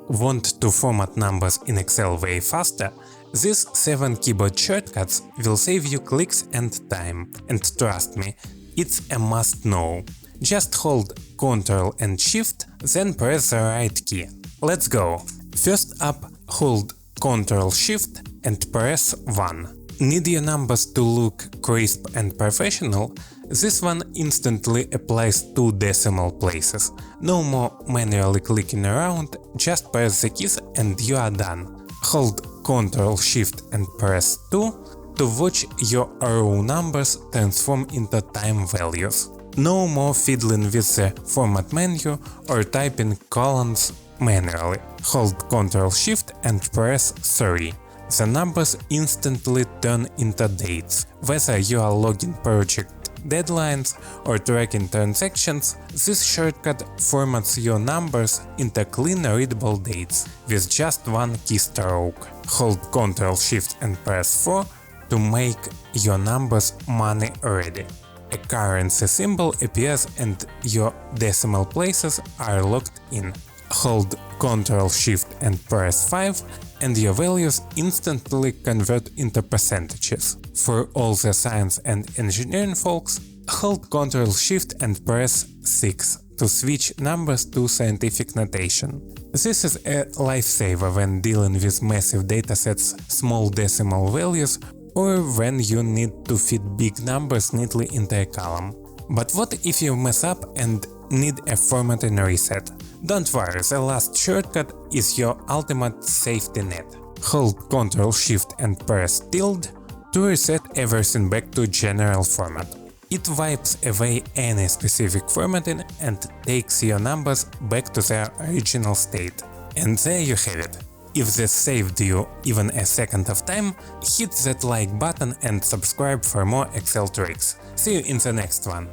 Want to format numbers in Excel way faster? These 7 keyboard shortcuts will save you clicks and time, and trust me, it's a must-know. Just hold Ctrl and Shift, then press the right key. Let's go! First up, hold Ctrl Shift and press 1. Need your numbers to look crisp and professional? This one instantly applies 2 decimal places. No more manually clicking around, just press the keys and you are done. Hold Ctrl Shift and press 2 to watch your row numbers transform into time values. No more fiddling with the format menu or typing columns manually. Hold Ctrl Shift and press 3. The numbers instantly turn into dates. Whether you are logging project deadlines or tracking transactions, this shortcut formats your numbers into clean readable dates with just one keystroke. Hold Ctrl Shift and press 4 to make your numbers money ready. A currency symbol appears and your decimal places are locked in. Hold Ctrl Shift and press 5 and your values instantly convert into percentages. For all the science and engineering folks, hold Ctrl Shift and press 6 to switch numbers to scientific notation. This is a lifesaver when dealing with massive datasets, small decimal values, or when you need to fit big numbers neatly into a column. But what if you mess up and need a formatting reset? Don't worry, the last shortcut is your ultimate safety net. Hold Ctrl Shift and press tilde to reset everything back to general format. It wipes away any specific formatting and takes your numbers back to their original state. And there you have it. If this saved you even a second of time, hit that like button and subscribe for more Excel tricks. See you in the next one.